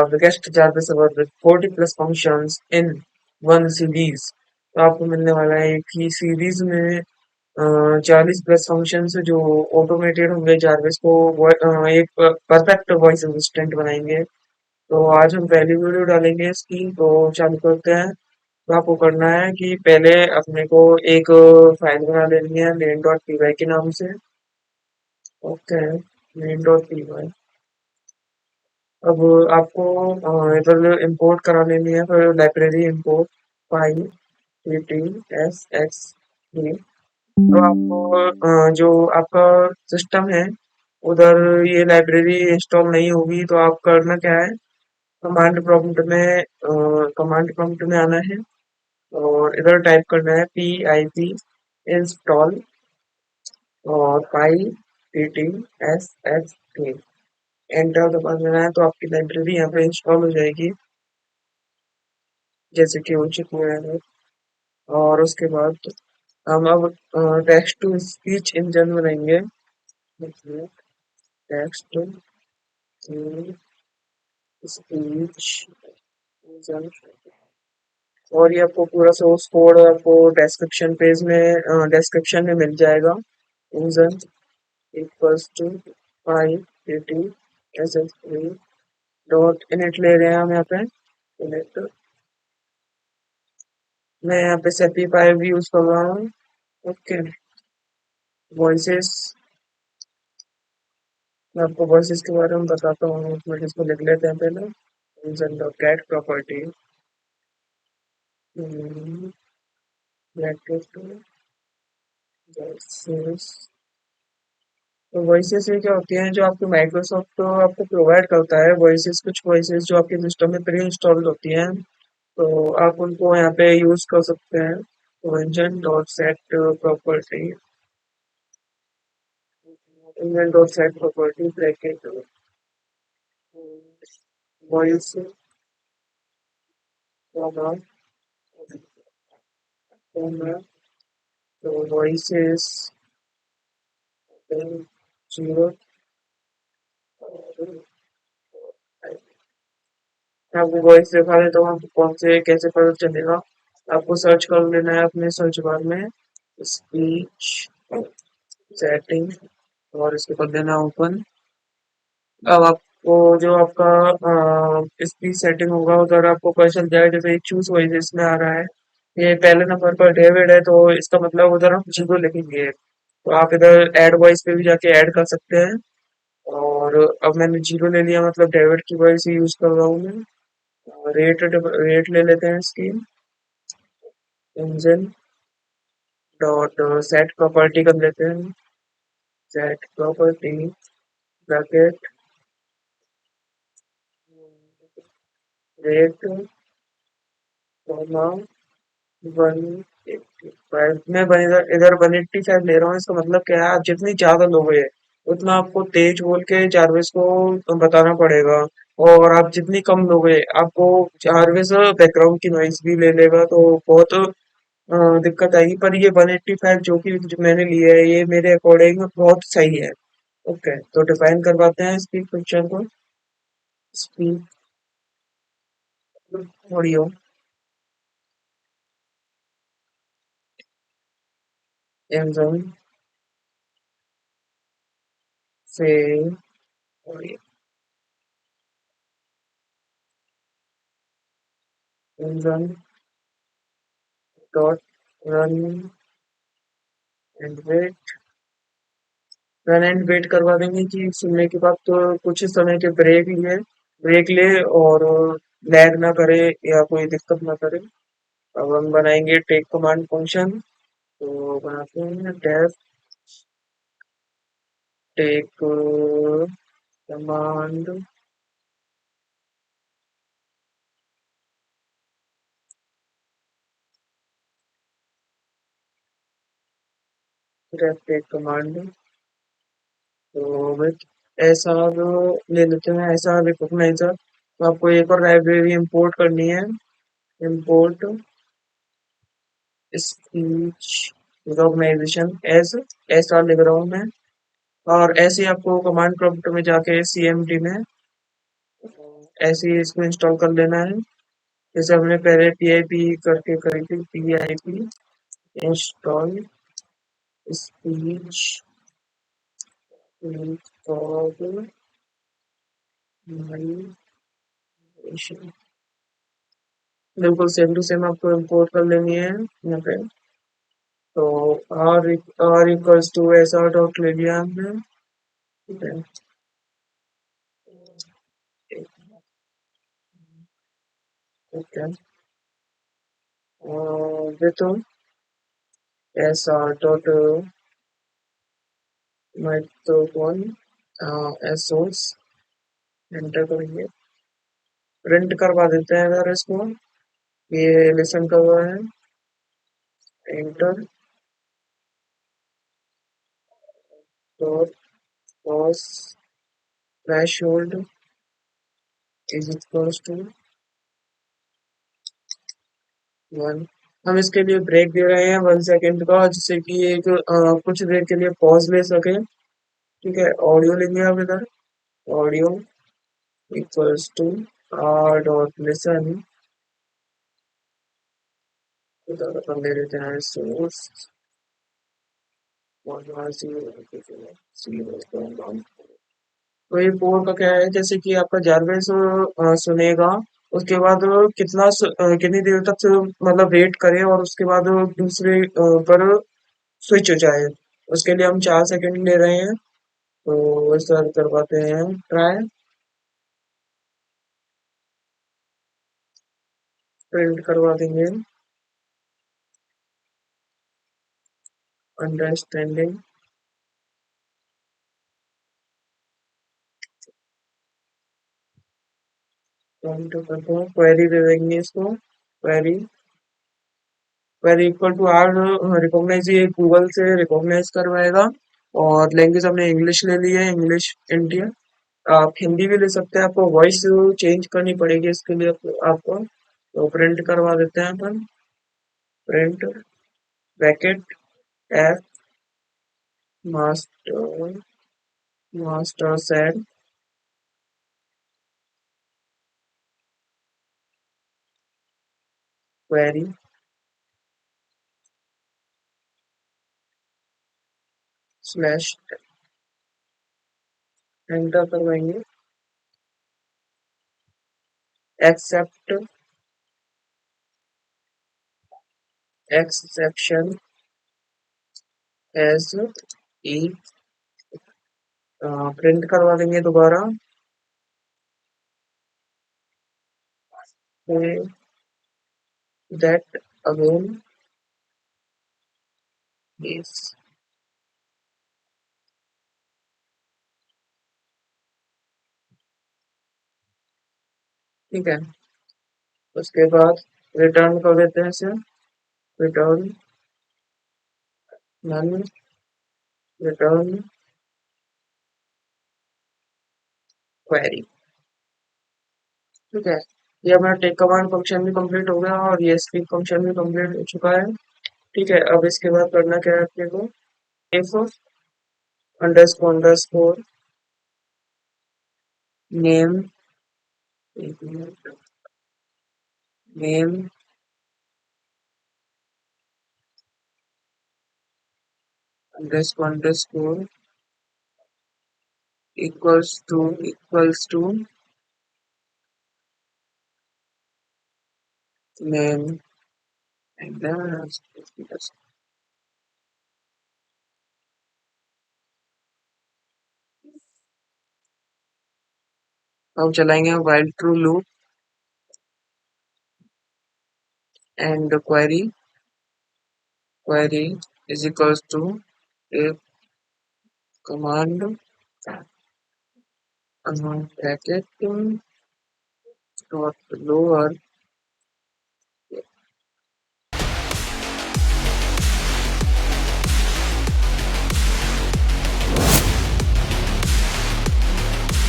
Biggest Jarvis award with 40 plus functions in one series. तो आपको मिलने वाला है एक ही सीरीज में 40 प्लस फंक्शंस जो ऑटोमेटेड होंगे। जार्विस को एक परफेक्ट वॉइस असिस्टेंट बनाएंगे। तो आज हम पहली वीडियो डालेंगे इसकी, तो चालू करते हैं। तो आपको करना है कि पहले अपने को एक फाइल बना लेनी है main डॉट पी वाई के नाम से। Okay, main dot P Y. अब आपको इधर इंपोर्ट करा लेनी है, फिर library import file T T S X T. तो आपको जो आपका सिस्टम है उधर ये लाइब्रेरी इंस्टॉल नहीं होगी, तो आप करना क्या है, कमांड प्रॉम्प्ट में आना है और इधर टाइप करना है पी आई पी इंस्टॉल और file T T S X T. Enter दबा देना है, तो आपकी लाइब्रेरी यहाँ पे इंस्टॉल हो जाएगी जैसे कि हो चुकी है। और उसके बाद हम अब टेक्स्ट टू स्पीच इंजन बनाएंगे। Text to speech engine. और ये आपको पूरा सोर्स कोड आपको डिस्क्रिप्शन में मिल जाएगा। Engine equals to five at S S three dot init ले रहे हैं हम यहाँ पे। इनिट मैं यहाँ पे सेपी फाइव यूज कर रहा हूँ। Okay, voices. मैं आपको वॉइसेस के बारे में बताता हूँ, उसमें इसको लिख लेते हैं पहले। Engine dot gate property voices. तो वॉइसेस ये क्या होती हैं, जो आपके माइक्रोसॉफ्ट तो आपको प्रोवाइड करता है वॉइसेस। कुछ वॉइसेस जो आपके सिस्टम में प्री इंस्टॉल्ड होती हैं, तो आप उनको यहाँ पे यूज कर सकते हैं। तो engine dot set property, engine dot set property bracket voice comma comma. तो वॉइसेस जीरो। आपको वॉइस दिखा देता हूँ आपको कौन से कैसे पता चलेगा। आपको सर्च कर लेना है अपने सर्च बार में स्पीच सेटिंग और इसके बाद देना ओपन। अब आपको जो आपका स्पीच सेटिंग होगा उधर आपको पता चल जाएगा, जैसे चूज वॉइस में आ रहा है। ये पहले नंबर पर डेविड है, तो इसका मतलब उधर हम जीरो लिखेंगे। तो आप इधर ऐड वॉइस पे भी जाके ऐड कर सकते हैं। और अब मैंने जीरो ले लिया, मतलब डेविड की वॉइस ही यूज कर रहा हूँ मैं। रेट रेट ले लेते हैं इसकी। इंजन डॉट सेट प्रॉपर्टी कर लेते हैं। Set property bracket rate comma 185। मैं इधर इधर 185 ले रहा हूँ। इसका मतलब क्या है, आप जितनी ज्यादा लोगे उतना आपको तेज बोल के जारविस को बताना पड़ेगा। और आप जितनी कम लोगे आपको जारविस बैकग्राउंड की नॉइस भी ले लेगा, तो बहुत दिक्कत आएगी। पर ये 185 जो मैंने लिया है, ये मेरे अकॉर्डिंग बहुत सही है। ओके, तो डिफाइन करवाते हैं स्पीक फंक्शन को। स्पीक ऑडियो एंजन से audio engine dot run and wait. Run and wait करवा देंगे कि सुनने के बाद तो कुछ समय के ब्रेक ले और लैग ना करे या कोई दिक्कत ना करे। अब हम बनाएंगे टेक कमांड फंक्शन। तो बनाते हैं def take command def take command. तो विथ ऐसा ले लेते हैं, ऐसा रिकॉग्नाइजर। तो आपको एक और लाइब्रेरी इंपोर्ट करनी है। इंपोर्ट स्पीच रिकॉग्नाइजेशन एज, ऐसा लिख रहा हूँ मैं। और ऐसे ही आपको कमांड प्रॉम्प्ट में जाके सीएमडी में ऐसे ही इसको इंस्टॉल कर लेना है, जैसे हमने पहले pip करके करी थी। pip इंस्टॉल स्पीच इंस्टॉलेशन, बिल्कुल सेम टू सेम आपको इम्पोर्ट कर लेनी है यहाँ पे। तो आर इक्वल्स टू ऐसा डॉट ले लिया हमने, ठीक है। ओके, विथ ऐसा डॉट माइक्रोफोन एसोस एंटर करेंगे, प्रिंट करवा देते हैं अगर इसको, ये लिसन कर रहा है, enter dot cos threshold is equals to 1। हम इसके लिए ब्रेक दे रहे हैं 1 सेकेंड का, जिससे कि एक कुछ देर के लिए पॉज ले सके, ठीक है। ऑडियो लेंगे आप इधर, audio equals to R dot listen, इधर अपन ले लेते हैं सोर्स 1 तो ये पोल का क्या है, जैसे कि आपका जारवेस सुनेगा, उसके बाद कितनी देर तक मतलब वेट करे और उसके बाद दूसरे पर स्विच हो जाए, उसके लिए हम 4 सेकंड ले रहे हैं। तो इस तरह करवाते हैं ट्राई, प्रिंट करवा देंगे अंडरस्टैंडिंग, क्वेरी दे देंगे इसको, query query equal to R recognize, ये गूगल से रिकॉग्नाइज करवाएगा। और लैंग्वेज हमने इंग्लिश ले ली है, इंग्लिश इंडिया। आप हिंदी भी ले सकते हैं, आपको वॉइस चेंज करनी पड़ेगी इसके लिए आपको। तो प्रिंट करवा देते हैं अपन, print bracket f master master said query slash, enter करवाएंगे, except exception as e, print करवा देंगे दोबारा, दैट अगेन इज, ठीक है। उसके बाद रिटर्न कर देते हैं इसे, रिटर्न नन, रिटर्न क्वेरी, ठीक है। ये हमारा टेक कमांड फंक्शन भी कंप्लीट हो गया और ये स्पीक फंक्शन भी कंप्लीट हो चुका है, ठीक है। अब इसके बाद करना क्या है अपने को, if underscore name, name underscore equals to name and then, अब चलाएंगे while true loop and query is equals to एक कमांड ब्रैकेट डॉट लोअर